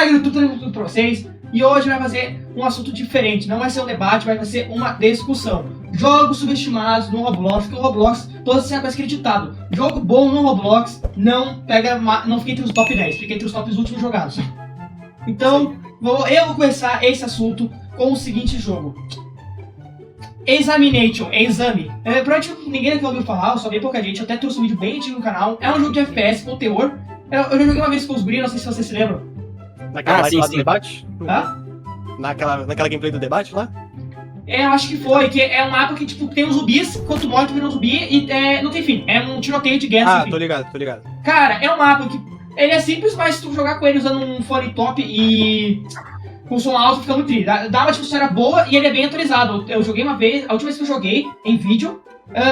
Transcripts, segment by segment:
galera, tudo pra vocês. E hoje vai fazer um assunto diferente. Não vai ser um debate, vai ser uma discussão. Jogos subestimados no Roblox, que o Roblox, todos vocês sabem aquele ditado. Jogo bom no Roblox não fica entre os top 10, fica entre os tops últimos jogados. Então, eu vou começar esse assunto com o seguinte jogo. Examination, Exame. Provavelmente ninguém aqui ouviu falar, eu só vi pouca gente, eu até trouxe um vídeo bem antigo no canal. É um jogo de FPS com terror. Eu já joguei uma vez com os guris, não sei se vocês se lembram. Naquela live lá do debate? Hã? Naquela gameplay do debate lá? Eu acho que foi, que é um mapa que tipo, tem uns zumbis, quando tu morre tu vira um zumbi e não tem fim. É um tiroteio de guerra. Ah, tô ligado. Cara, é um mapa que ele é simples, mas se tu jogar com ele usando um fone top e com som alto fica muito triste. Dá uma atmosfera boa e ele é bem atualizado. Eu joguei uma vez, a última vez que eu joguei em vídeo,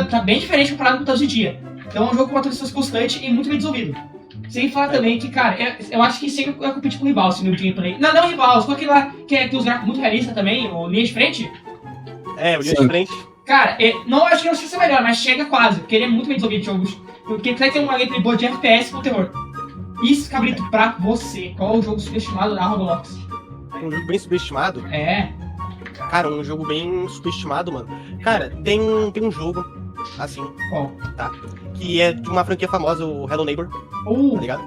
tá bem diferente comparado com o hoje em dia. Então é um jogo com uma atualização constante e muito bem desenvolvido. Sem falar também que, cara, eu acho que sempre é competir com o rival, se meu gameplay. Não rival, com aquele lá que tem os gráficos muito realistas também, o linha de frente. É, o linha de frente. Cara, não acho que não sei se é melhor, mas chega quase, porque ele é muito bem desenvolvido de jogos. Porque vai ter uma gameplay boa de FPS com terror. Isso, Cabrito, pra você, qual é o jogo subestimado da Roblox? Um jogo bem subestimado? É. Cara, um jogo bem subestimado, mano. Cara, tem um jogo, assim, Qual? tá? Que é de uma franquia famosa, o Hello Neighbor, tá ligado?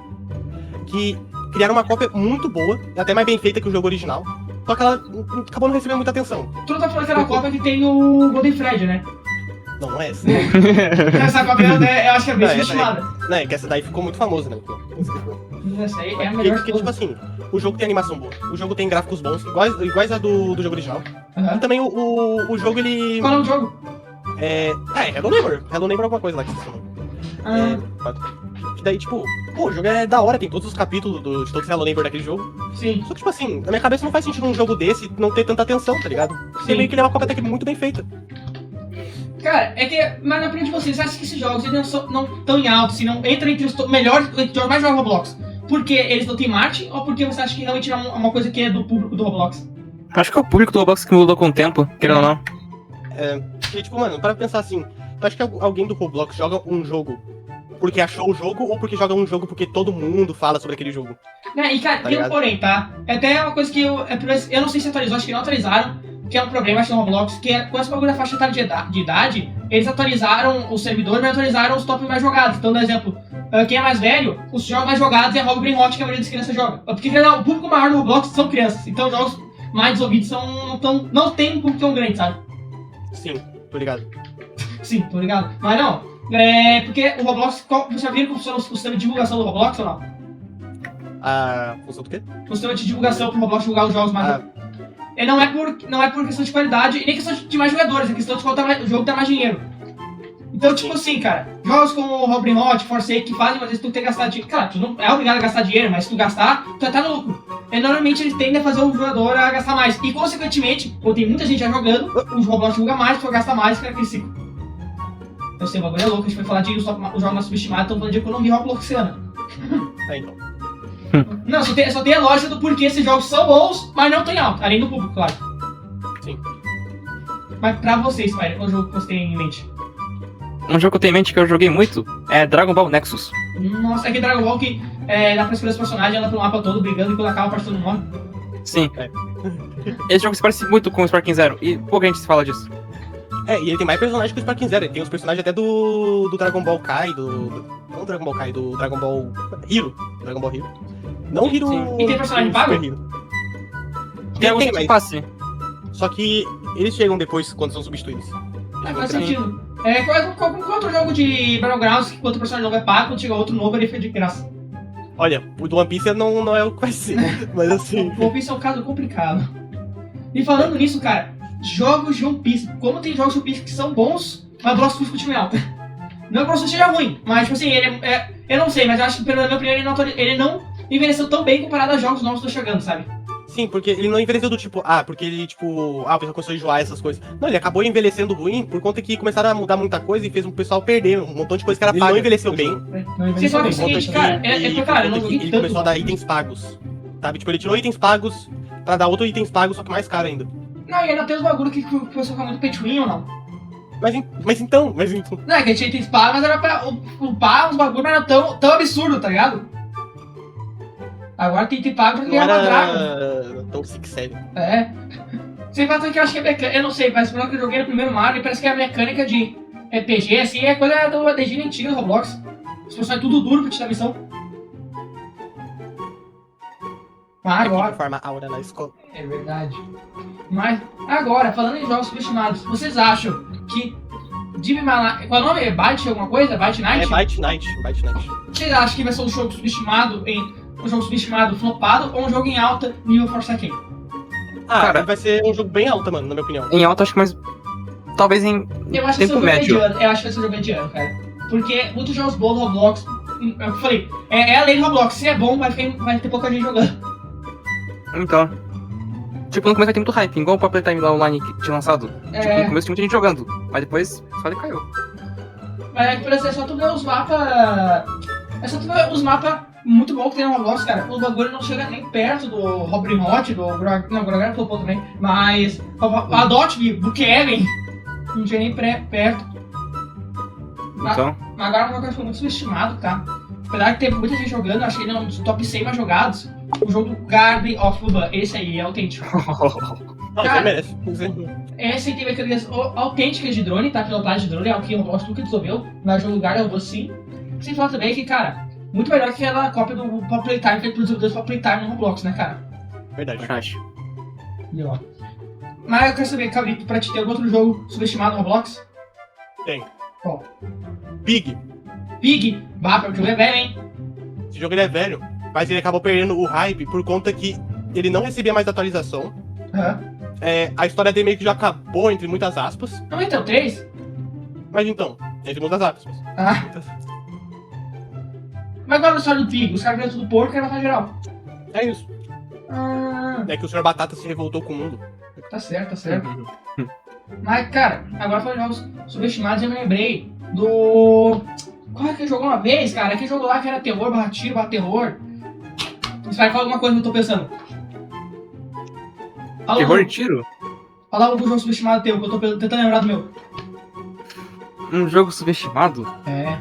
Que criaram uma cópia muito boa, até mais bem feita que o jogo original. Só que ela acabou não recebendo muita atenção. Tu não tá falando aquela cópia que tem o Golden Fred, né? Não é essa. Essa cópia eu acho que é bem subestimada. Não, é que essa daí ficou muito famosa, né? Essa aí é a melhor porque tipo assim, o jogo tem animação boa, o jogo tem gráficos bons, iguais a do jogo original. Uhum. E também o jogo, ele... Qual é o jogo? É Hello Neighbor. Hello Neighbor é alguma coisa lá que você chama. Que daí, tipo, o jogo é da hora, tem todos os capítulos de todos os Hello Neighbor daquele jogo. Sim. Só que, tipo assim, na minha cabeça não faz sentido um jogo desse não ter tanta atenção, tá ligado? Porque meio que ele é uma cópia até que muito bem feita. Cara, é que, mas na opinião de vocês, acho que esses jogos eles não tão em alto, assim, não entram entre os melhores, os mais jogos Roblox. Porque eles não têm marketing ou porque você acha que realmente é uma coisa que é do público do Roblox? Acho que é o público do Roblox que mudou com o tempo, querendo ou não. Porque, tipo, mano, para pensar assim, tu acha que alguém do Roblox joga um jogo porque achou o jogo ou porque joga um jogo porque todo mundo fala sobre aquele jogo? E cara, tem um porém, tá? É até uma coisa que eu não sei se atualizou, acho que não atualizaram, que é um problema, acho que no Roblox, que é com essa bagulho da faixa etária de idade, eles atualizaram o servidor, mas atualizaram os top mais jogados. Então, por exemplo, quem é mais velho, os jogos mais jogados é Robin Hot, que a maioria das crianças joga. Porque o público maior no Roblox são crianças, então os jogos mais desenvolvidos não tem um público tão grande, sabe? Sim, tô ligado. Sim, tô ligado. Mas não, porque o Roblox, você já viu como funciona o sistema de divulgação do Roblox ou não? A função do quê? O sistema de divulgação pro Roblox divulgar os jogos mais... Não é por questão de qualidade e nem questão de mais jogadores, é questão de quanto o jogo dá mais dinheiro. Então, tipo assim, cara, jogos como o Robin Hood, Forsake, que fazem, mas vezes tu tem que gastar dinheiro. Cara, tu não é obrigado a gastar dinheiro, mas se tu gastar, tu já tá no lucro. E normalmente eles tendem a fazer o jogador a gastar mais. E consequentemente, quando tem muita gente já jogando, o Roblox divulga mais, tu gasta mais, fica aquele ciclo. Eu sei, o bagulho é louco, a gente vai falar de os jogos mais subestimados, estamos falando de economia Robloxiana. Então. Não, só tem a lógica do porquê esses jogos são bons, mas não tem alto, além do público, claro. Sim. Mas pra vocês, pai, qual jogo que você tem em mente? Um jogo que eu tenho em mente que eu joguei muito é Dragon Ball Nexus. Nossa, é que Dragon Ball que dá pra escolher os personagens, anda pro mapa todo brigando e quando acaba a parte todo morre. Sim. Esse jogo se parece muito com o Sparking Zero e pouca gente fala disso. E ele tem mais personagens que o Sparking Zero. Ele tem os personagens até do Dragon Ball Kai, não Dragon Ball Kai, do Dragon Ball Hero. Dragon Ball Hero. Não Hero. Sim. E tem personagem pago? Tem alguns que passe. Só que eles chegam depois quando são substituídos. Faz sentido. Qual outro jogo de Battlegrounds que quando o personagem novo é pago, quando chega outro novo ele fica de graça? Olha, o do One Piece não é o que vai ser, mas assim... O One Piece é um caso complicado. E falando nisso, cara, jogos de One Piece, como tem jogos de One Piece que são bons, mas o Blox continua em alta. Não que o Blox seja ruim, mas tipo assim, eu não sei, mas eu acho que pela minha opinião ele não envelheceu tão bem comparado a jogos novos que estão chegando, sabe? Sim, porque ele não envelheceu do tipo, porque ele, tipo, o pessoal começou a enjoar essas coisas. Não, ele acabou envelhecendo ruim por conta que começaram a mudar muita coisa e fez o pessoal perder um montão de coisa que era paga. Ele não envelheceu bem. Você sabe o seguinte, cara, cara, eu não joguei ele tanto. começou a dar itens pagos, sabe? Tipo, ele tirou itens pagos pra dar outros itens pagos, só que mais caro ainda. Não, e ainda tem os bagulho que o pessoal fica muito pay to win ou não? Mas então... Não, é que a gente tinha itens pagos, mas era pra upar uns bagulho, mas não tão absurdo, tá ligado? Agora tem que ter pago pra Não ganhar uma draga. era tão sério. É. Sem falar que eu acho que é mecânica. Eu não sei, mas pelo que eu joguei no primeiro Mario, parece que é a mecânica de RPG, assim, é coisa do ADG antiga do Roblox. Os personagens é tudo duro pra te dar missão. Mas agora. Forma aura na escola. É verdade. Mas agora, falando em jogos subestimados, vocês acham que Deep Malai... Qual é o nome? É Byte alguma coisa? Byte Night? É Byte Night. Vocês acham que vai ser um jogo subestimado flopado ou um jogo em alta nível Forsaken? Cara, vai ser um jogo bem alto, mano, na minha opinião. Em alta, acho que mais. Talvez em Eu acho que tempo vai ser médio. mediano. Eu acho que vai ser um jogo mediano, cara. Porque muitos jogos bons do Roblox, é o que eu falei, é a lei do Roblox. Se é bom, vai ter pouca gente jogando. Então. Tipo, no começo vai ter muito hype, igual o Pop Time lá online que tinha lançado. Tipo, no começo tinha muita gente jogando, mas depois só ele caiu. Mas por exemplo, é só tu ver os mapas. É só tu ver os mapas muito bons que tem no Roblox, cara. O bagulho não chega nem perto do Robin Hood, do não, o Grogan flopou também. Mas o Adopt, do Kevin, não chega nem perto. Então. Mas agora o jogo foi muito subestimado, tá? Apesar de ter muita gente jogando, acho que ele é um dos top 100 mais jogados. O jogo Garden of Urban, esse aí é autêntico. Não, Cara, merece. Esse aí tem mecânicas autênticas de drone, tá? Pilotagem de drone é o que o Roblox nunca desenvolveu. Mas o jogo Garden of Urban sim. Sem falar também que, cara, muito melhor que aquela cópia do Pop Playtime feito pelos desenvolvedores do Pop Playtime no Roblox, né, cara? Verdade. Acho. E ó. Mas eu quero saber, Cabrito, pra te ter algum outro jogo subestimado no Roblox? Tem. Qual? Pig. Pig? Bah, o jogo é velho, hein? Esse jogo ele é velho, mas ele acabou perdendo o hype por conta que ele não recebia mais atualização. Aham. A história dele meio que já acabou, entre muitas aspas. Não, então, 3? Mas então, entre muitas aspas. Ah. Mas agora na história do Pig, os caras viram tudo porco e era matar geral. É isso. Ah, É que o Sr. Batata se revoltou com o mundo. tá certo, tá certo. Mas, cara, agora falando de jogos subestimados, eu me lembrei do... Qual é que jogou uma vez, cara? Aquele jogo lá que era terror, barra tiro, barra terror. Você vai falar alguma coisa que eu tô pensando. Fala Terror e algum- tiro? Fala algum jogo subestimado teu, que eu tô tentando lembrar do meu. Um jogo subestimado? É.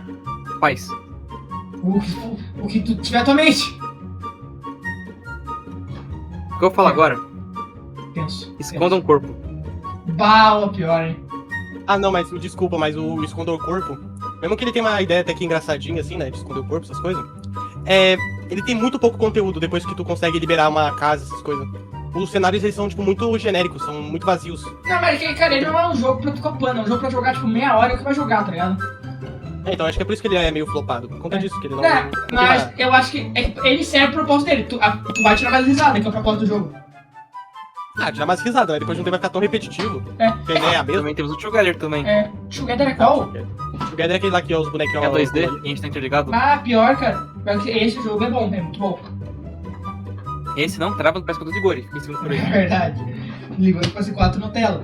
Paz. O que tu tiver à tua mente. O que eu falo agora? Penso. Esconda um corpo. Bala pior, hein? Ah, não, mas me desculpa, mas o Esconder o Corpo, mesmo que ele tenha uma ideia até que engraçadinha, assim, né, de esconder o corpo, essas coisas, ele tem muito pouco conteúdo depois que tu consegue liberar uma casa, essas coisas. Os cenários, eles são, tipo, muito genéricos, são muito vazios. Não, mas, cara, ele não é um jogo pra tu ficar plano, é um jogo pra jogar, tipo, meia hora e o que vai jogar, tá ligado? Então, acho que é por isso que ele é meio flopado, por conta disso, que ele não... É, não tem mas uma- eu acho que ele serve pro propósito dele. Tu vai tirar mais risada, que é o propósito do jogo. Ah, tirar mais risada, né, depois de um tempo vai ficar tão repetitivo. É. Porque a ideia é a mesma. Também temos o Together também. É, Together é qual? O Together é aquele lá que é os bonequinhos... É 2D e a gente tá interligado. Ah, pior, cara. Pior que esse jogo é bom, é muito bom. Esse não trava no pescoço do Igor, fica em cima por É aí. verdade. Ligou de fazer 4 no tela.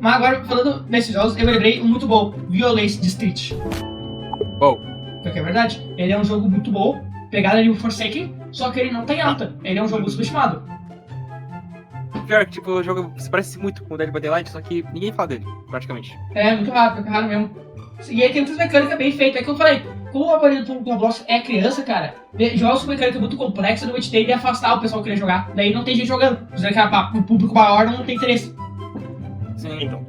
Mas agora, falando desses jogos, eu lembrei um muito bom, Violence District. Bom, Porque é verdade, ele é um jogo muito bom, pegada ali o Forsaken, só que ele não tem alta. Ele é um jogo subestimado. pior que tipo, o jogo se parece muito com o Dead by Daylight, só que ninguém fala dele, praticamente. É, muito raro mesmo. E ele tem muitas mecânicas bem feitas. É que eu falei, como a maioria do Roblox é criança, cara, jogos com mecânica muito complexa não tem de afastar o pessoal que queria jogar. Daí não tem gente jogando. Já que o público maior não tem interesse. Sim. Então,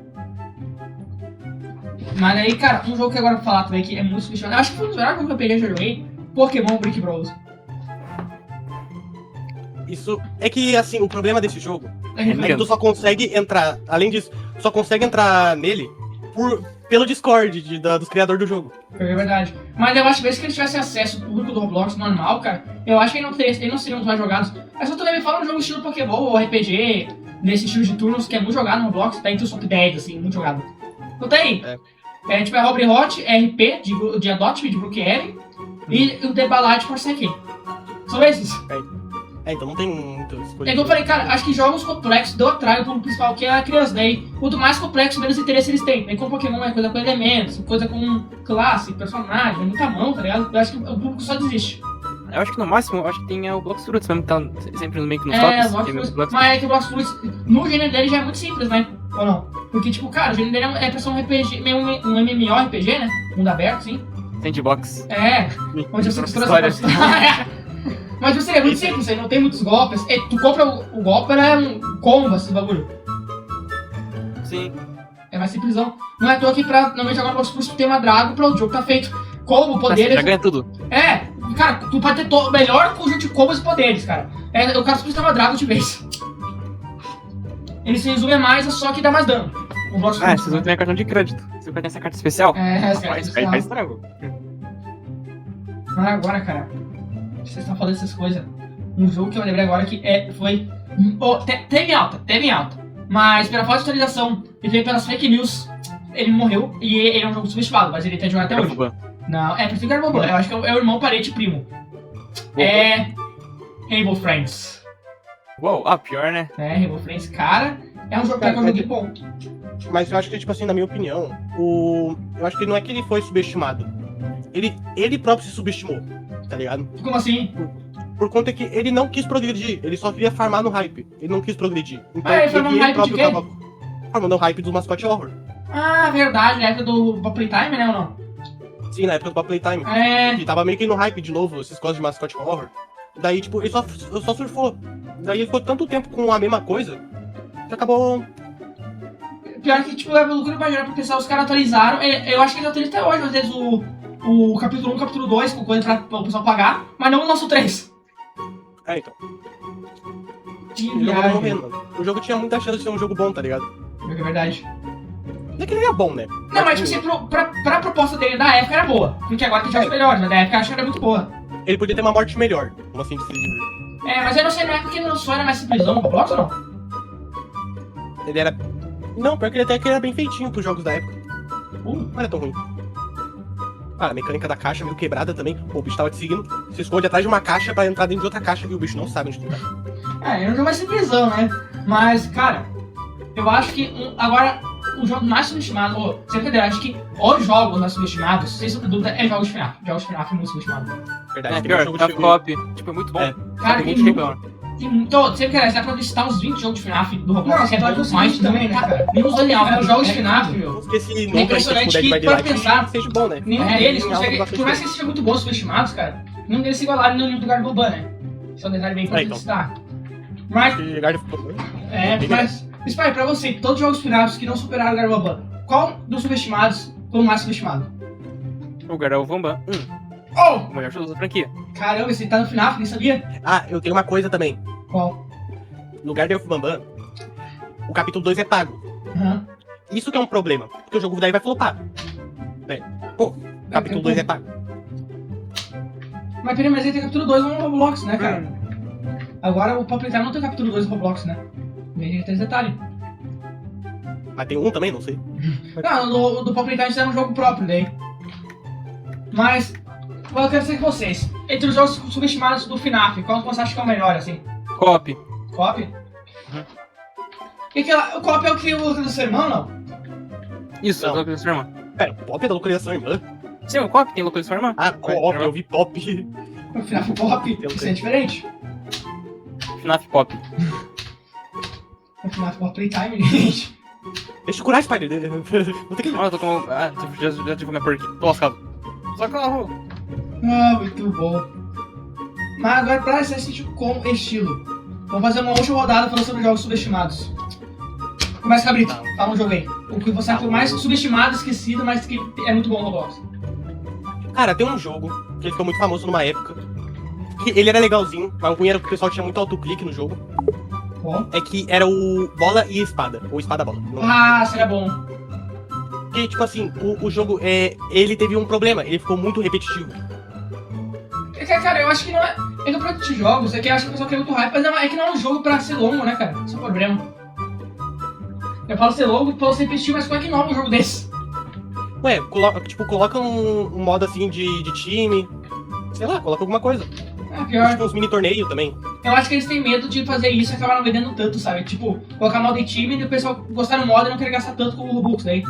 Mas aí, cara, um jogo que agora eu vou falar também que é muito subestimado. Acho que foi um dos melhores jogos que eu peguei e já joguei. Pokémon Brick Bros. isso... É que, assim, o problema desse jogo É é que tu só consegue entrar... Além disso, só consegue entrar nele pelo Discord dos criadores do jogo. É verdade. Mas eu acho que mesmo que eles tivessem acesso ao público do Roblox normal, cara, eu acho que eles não seriam os mais jogados. É só tu me falar um jogo estilo Pokémon ou RPG, nesse estilo de turnos que é muito jogado no Roblox, tá entre os top 10, assim, muito jogado. Não tem? Tipo, é Robin Hood, RP, de Adopt, de Brookhaven, e o The Ballad Forsaken. São esses. Então não tem muita escolha. É que eu falei, cara, acho que jogos complexos deu atraio pro principal, que é a criança. Daí, quanto mais complexo, menos interesse eles têm. Daí com Pokémon é coisa com elementos, coisa com classe, personagem, muita mão, tá ligado? Eu acho que o público só desiste. Eu acho que no máximo, eu acho que tem o Blox Fruits mesmo, que tá sempre no meio que nos É, tops. Blox Tem Fruits, o Blox mas é que o Blox Fruits, no gênero dele já é muito simples, né? Ou não? Porque, tipo, cara, o gênero dele é pra ser um RPG, meio um MMORPG, né? Mundo aberto, sim. Sandbox. É, onde eu sei que todas as História. Mas você é muito simples, você não tem muitos golpes. Tu compra o golpe, é um combo, esse bagulho. Sim. É mais simplesão. Não é à toa que pra normalmente jogar no Xbox Plus tu tem uma Drago, pronto, o jogo tá feito. Combo, poderes. Já ganha tudo. É, cara, tu pode ter o melhor conjunto de combos e poderes, cara. O cara só precisa ter uma Drago de vez. Ele se resume mais, só que dá mais dano. O Xbox Plus, Vocês vão ter cartão de crédito. Se você tem essa carta especial, essa faz estrago. Mas agora, cara, vocês estão falando essas coisas. Um jogo que eu lembrei agora que foi. Teve alta. Mas pela falta de atualização e veio pelas fake news, ele morreu e ele é um jogo subestimado, mas ele tá jogando até hoje. Não, prefiro que era Bobo. Eu acho que é o irmão parente primo. É. Rainbow Friends. Uou, pior, né? Rainbow Friends, cara, é um jogo que eu joguei bom. Mas eu acho que, tipo assim, na minha opinião, eu acho que não é que ele foi subestimado. Ele próprio se subestimou, tá ligado? Como assim? Por conta que ele não quis progredir, ele só queria farmar no hype. Ele não quis progredir. Então ele farmou no hype de quê? tava farmando o hype do mascote horror. Ah, verdade, na época do Playtime, né, ou não? Sim, na época do Playtime. Ele tava meio que no hype de novo, esses coisas de mascote horror. Daí, tipo, ele só surfou. Daí ele ficou tanto tempo com a mesma coisa que acabou. Pior que, tipo, é loucura pra gerar pro pessoal, os caras atualizaram. Eu acho que eles atualizam até hoje, às vezes o capítulo 1, capítulo 2, com coisa pra o pessoal pagar, mas não o nosso 3. Então. O jogo tava morrendo, mano. O jogo tinha muita chance de ser um jogo bom, tá ligado? É verdade. Não é que ele era bom, né? Não, mas tipo assim, pra proposta dele da época era boa. Porque agora tem jogos melhores, mas da época eu acho que era muito boa. Ele podia ter uma morte melhor, como assim de se dizer. Mas eu não sei, na época que ele lançou era mais simplesão no Roblox ou não? Ele era. Não, pior que ele até que era bem feitinho pros jogos da época. Não era tão ruim. Ah, a mecânica da caixa meio quebrada também. Pô, o bicho tava te seguindo. Se esconde atrás de uma caixa pra entrar dentro de outra caixa e o bicho não sabe onde tu tá. É um jogo mais simplesão, né? Mas, cara, eu acho que agora o jogo mais subestimado, sem brincadeira, acho que os jogos mais subestimados, sem sombra de dúvida, é jogos de FNAF. Jogos de FNAF é muito subestimado. Verdade, É tem pior, jogo tá de copy. Tipo, é muito bom. Cara, tem gente reclama. Sempre que dá pra listar uns 20 jogos de FNAF do Roblox. Não, você pode conseguir também, né, cara? Nenhum dos os jogos de FNAF, meu. Esse É novo aí impressionante Dead by que, para Daylight pensar, seja bom, né? nenhum deles tem consegue. algo Por mais que eles sejam muito bons subestimados, cara, nenhum deles se igualaram no do Gargoban, né? Isso é um detalhe bem importante de citar. Mas, mas pai, pra você, todos os jogos FNAF que não superaram o Gargoban, qual dos subestimados foi o mais subestimado? O Gargoban 1. Oh! O melhor jogo da franquia. Caramba, esse tá no FNAF, nem sabia? Ah, eu tenho uma coisa também. Qual? No Garden of Bambam, o capítulo 2 é pago. Aham. Isso que é um problema, porque o jogo daí vai flopar. Pô, o capítulo 2 é pago. Mas peraí, mas ele tem capítulo 2 no Roblox, né, cara? Agora o Playtime não tem capítulo 2 no Roblox, né? Nem tem esse detalhe. Mas tem um também, não sei. Não, do Playtime fizeram um jogo próprio daí. Mas, eu quero saber com vocês. Entre os jogos subestimados do FNAF, qual você acha que é o melhor, assim? Copy. Copy? O Copy é o que usa do seu irmão, não? Isso, Não. é localização irmã. Pera, o Pop é da localização irmã? Sim, o Copy tem localização irmã. Ah, Pop, eu vi Pop. O FNAF Pop, isso é diferente. FNAF Pop. O FNAF Pop Playtime, gente. Deixa eu curar, Spider. Vou ter que... Eu tô com... já tive minha perk. Tô lascado. Socorro! Ah, muito bom. Mas agora, pra assistir com estilo, vamos fazer uma última rodada falando sobre jogos subestimados. Começa, Cabrito. Fala um jogo aí. O que você acha mais subestimado, esquecido, mas que é muito bom no Roblox. Cara, tem um jogo que ele ficou muito famoso numa época. Que ele era legalzinho, mas o ruim era que o pessoal tinha muito autoclique no jogo. Bom. É que era o Bola e Espada, ou Espada-Bola. Ah, seria bom. Porque, tipo assim, o jogo, ele teve um problema, ele ficou muito repetitivo. Cara, eu acho que não é. É que o problema de jogos é que eu acho que o pessoal quer muito hype, mas é que não é um jogo pra ser longo, né, cara? Esse é o problema. Eu falo ser longo pra você repetir, mas como é que não é um jogo desse? Ué, coloca um modo assim de time. Sei lá, coloca alguma coisa. É pior. Tipo uns mini torneio também. Eu acho que eles têm medo de fazer isso e acabar não vendendo tanto, sabe? Tipo, colocar modo em time e o pessoal gostar do modo e não querer gastar tanto com o Robux daí.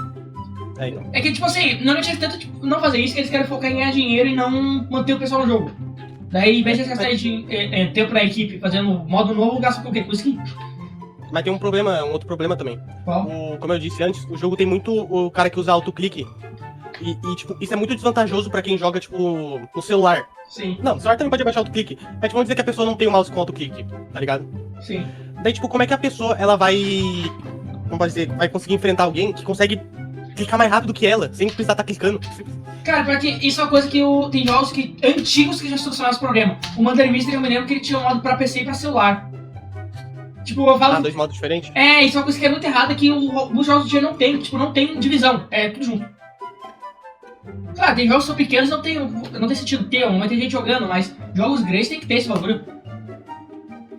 Então. É que, tipo assim, normalmente eles tentam não fazer isso, que eles querem focar em ganhar dinheiro e não manter o pessoal no jogo. Daí, em vez de eles gastarem tempo na equipe fazendo modo novo, gastam com o quê? Com skin. Mas tem um outro problema também. Qual? Como eu disse antes, o jogo tem muito o cara que usa autoclique. E, tipo, isso é muito desvantajoso pra quem joga, tipo, no celular. Sim, Não, no celular também pode baixar autoclique. Mas, tipo, vamos dizer que a pessoa não tem o mouse com autoclique, tá ligado? sim. Daí, tipo, como é que a pessoa, ela vai... Como pode dizer? Vai conseguir enfrentar alguém que consegue clicar mais rápido que ela, sem precisar estar clicando. Cara, porque isso é uma coisa que tem jogos antigos que já solucionaram esse problema. O Murder Mystery, eu me lembro que ele tinha um modo pra PC e pra celular. Tipo, eu falo... Dois modos diferentes? Isso é uma coisa que é muito errada, que os jogos do dia não tem, tipo, não tem divisão, é tudo junto. Claro, tem jogos que são pequenos, não tem sentido ter, não vai ter gente jogando, mas jogos grandes tem que ter esse bagulho.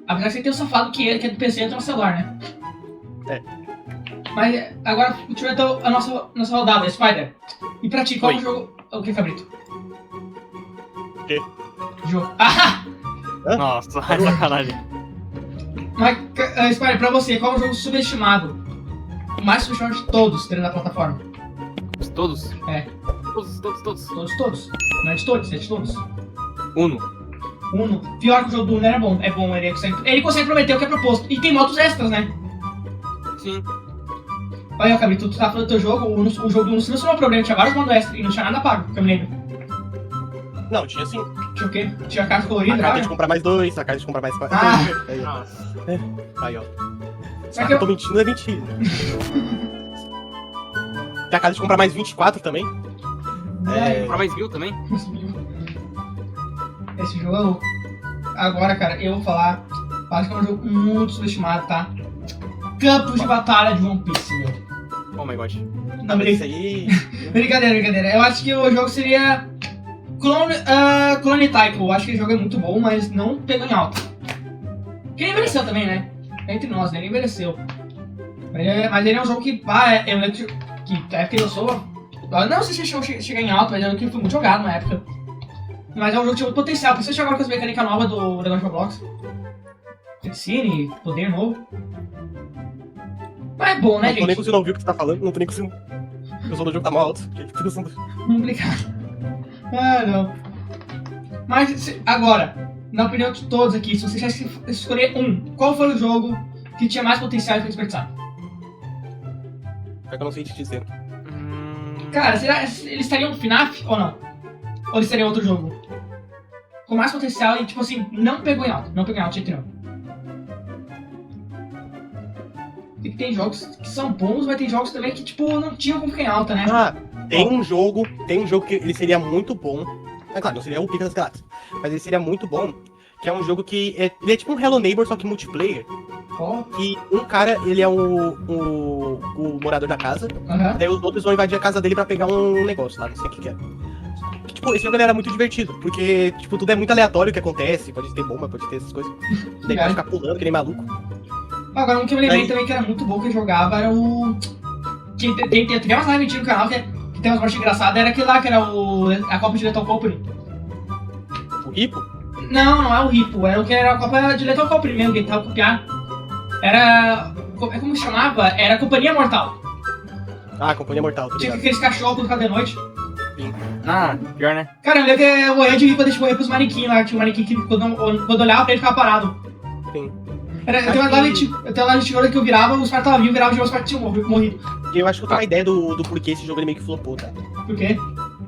Apesar que você tem o safado que é do PC e no celular, né? É. Mas agora, continuando então a nossa rodada, Spider. E pra ti, qual é o Oi. jogo... O que, Cabrito? O quê? Jogo. Ah! Nossa, sacanagem. Mas, Spider, pra você, qual é o jogo subestimado? O mais subestimado de todos dentro da plataforma? Todos? É. Todos. Todos. Não é de todos, é de todos. Uno. Uno. Pior que o jogo do Uno era bom. É bom, ele consegue prometer o que é proposto. E tem modos extras, né? Sim. Olha, Cabrito, tu tá falando do teu jogo, o jogo do Uno solucionou o problema, tinha vários modos extras e não tinha nada pago, que eu me lembro. Não, tinha sim. Tinha o quê? Tinha carta A colorida, carta né? de comprar mais 2, a carta de comprar mais 4. Ah. Aí, ó. Nossa. Aí, ó. Só Será que que eu tô mentindo? É mentira. Tem a carta de comprar mais 24 também. Pra mais 1000 também? Esse jogo, agora, cara, eu vou falar, acho que é um jogo muito subestimado, tá? Campos de Batalha de One Piece, meu. Oh my god. Não, Isso aí. brincadeira. Eu acho que o jogo seria Clone Tycoon. Eu acho que o jogo é muito bom, mas não pegou em alta. Que ele envelheceu também, né? É entre nós, né? Ele envelheceu. Mas ele é um jogo que, eu lembro que na época ele lançou. Eu não sei se chegou a chegar em alta, mas eu lembro que ele foi muito jogado na época. Mas é um jogo que tinha muito potencial, principalmente agora com as mecânicas novas do negócio de Roblox. Cutscene, poder novo. Mas é bom, né, Não tô nem gente? conseguindo ouvir o que tu tá falando, não tô nem conseguindo. O som do jogo tá mal alto. Que tá usando? Complicado. Não. Mas, agora, na opinião de todos aqui, se você tivesse que escolher qual foi o jogo que tinha mais potencial para desperdiçar? É que eu não sei te dizer. Cara, será eles estariam no FNAF ou não? Ou eles estariam em outro jogo? Com mais potencial e, tipo assim, não pegou em alta. Não pegou em alta, gente, não. E tem jogos que são bons, mas tem jogos também que, tipo, não tinham como ficar em alta, né? Tem um jogo que ele seria muito bom. É claro, não seria o Pica das Galáxias, mas ele seria muito bom. Que é um jogo que ele é tipo um Hello Neighbor, só que multiplayer. Ó, Que um cara, ele é o morador da casa. aham. Daí os outros vão invadir a casa dele pra pegar um negócio lá, não sei o que é. Que, tipo, esse jogo ele era muito divertido, porque, tipo, tudo é muito aleatório o que acontece. Pode ter bomba, pode ter essas coisas. Daí pode ficar pulando, que nem maluco. Agora, um que eu me lembrei também que era muito bom que eu jogava era o... Que tem umas lives no canal que tem umas partes engraçadas, era aquele lá que era a Copa de Lethal Company. O Ripo? Não é o Ripo, era o que era a Copa de Lethal Company mesmo, que ele tava copiando. Era... Como chamava? Era a Companhia Mortal. Ah, Companhia Mortal, tá Tinha ligado? aqueles cachorros quando ficava de noite. Ah, pior, né? Cara, eu lembro que eu morria de rir quando a gente morria pros manequins lá. Tinha um manequim que quando olhava pra ele ficava parado. Sim. Eu tenho uma live de tijolo que eu virava, os caras estavam vivos, virava de novo, os caras tinham morrido. E eu acho que eu tenho uma ideia do porquê esse jogo ele meio que flopou, tá? Por quê?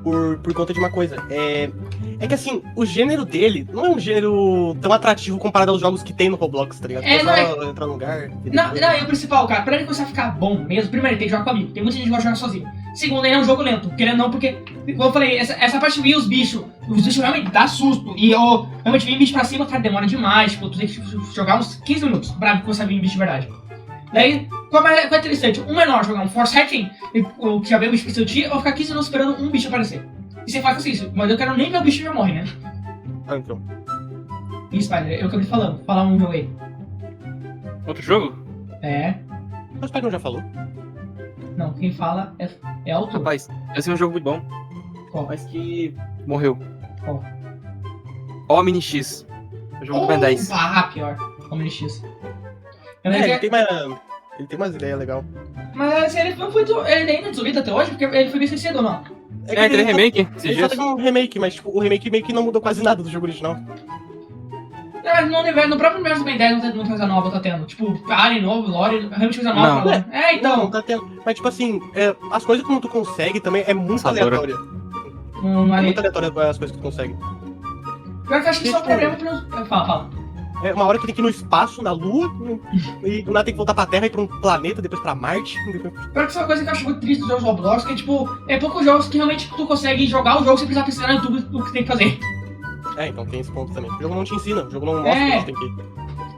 Por conta de uma coisa. É que assim, o gênero dele não é um gênero tão atrativo comparado aos jogos que tem no Roblox, tá ligado? Entrar no lugar. Não, e o principal, cara, pra ele começar a ficar bom mesmo, primeiro ele tem que jogar com amigo. Tem muita gente que gosta de jogar sozinho. Segundo, ele é um jogo lento. Querendo não, porque, como eu falei, essa parte de vir os bichos realmente dá susto. E eu realmente vir bicho pra cima, cara, demora demais. Tipo, tu tem que jogar uns 15 minutos pra começar a vir bicho de verdade. Daí, qual é interessante? Um menor jogar um Force Hacking, que já veio o bicho pra seu dia, ou ficar 15 minutos esperando um bicho aparecer. E você fala assim, mas eu quero nem ver o bicho já morre, né? Ah, então. E Spider, eu acabei falando. Falar um jogo aí. Outro jogo? É. Mas o Spider já falou. Não, quem fala é autor. Rapaz, esse é um jogo muito bom, Qual? mas que morreu. Qual? Omni X. O jogo do Ben 10. Pior. Omni X. Eu É, lembro ele que- tem umas ideias legais. Mas ele não foi. Ele ainda é desenvolvido até hoje, porque ele foi bem esquecido ou não? É, teve remake esses Ele só dias. teve um remake, mas tipo, o remake meio que não mudou quase nada do jogo original. No próprio universo do Ben 10 não tem muita coisa nova, tá tendo. Tipo, Alien novo, Lore, realmente coisa nova. Não. Pra Lore. É, então. Não, tá tendo. Mas, tipo assim, as coisas que tu consegue também é muito Passadora. aleatória. Não É é muito aleatória as coisas que tu consegue. Pior que eu acho que isso é um Tipo- problema pra. Fala. É uma hora que tem que ir no espaço, na Lua, e do nada tem que voltar pra Terra e pra um planeta, depois pra Marte. Pior que isso é uma coisa que eu acho muito triste dos jogos Roblox, que é tipo, é poucos jogos que realmente tu consegue jogar o jogo sem precisar pesquisar no YouTube o que tem que fazer. É, então tem esse ponto também. O jogo não te ensina, o jogo não mostra É. onde tem que ir.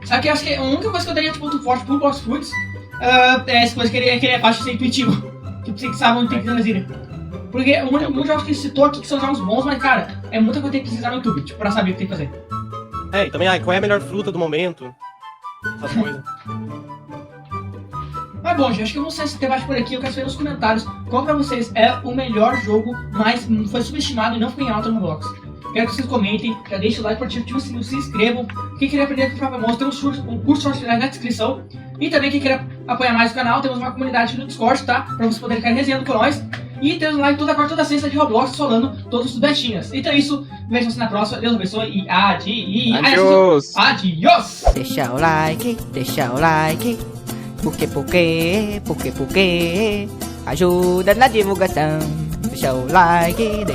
Só que eu acho que a única coisa que eu daria de ponto forte pro Box Foods é essa coisa que ele é fácil de ser intuitivo. Tipo, você que sabe onde tem que traduzir. Porque muitos jogos que ele citou aqui que são jogos bons, mas cara, é muita coisa que tem que pesquisar no YouTube, tipo, pra saber o que tem que fazer. É, e também, qual é a melhor fruta do momento? Essas coisas. Mas bom, gente, acho que vamos encerrar esse debate por aqui. Eu quero saber nos comentários qual pra vocês é o melhor jogo, mas foi subestimado e não ficou em alta no Roblox. Quero que vocês comentem, já deixem o like, ativem o sininho, se inscrevam. Quem querer aprender com o Fábio Monstro, tem um curso short na descrição. E também quem queira apoiar mais o canal, temos uma comunidade no Discord, tá? Pra vocês poderem ficar resenhando com nós. E temos um live toda quarta, toda sexta de Roblox, falando todos os betinhas. Então é isso, vejo você na próxima. Deus abençoe e Adiós. Adiós! Deixa o like, porque ajuda na divulgação. Deixa o like.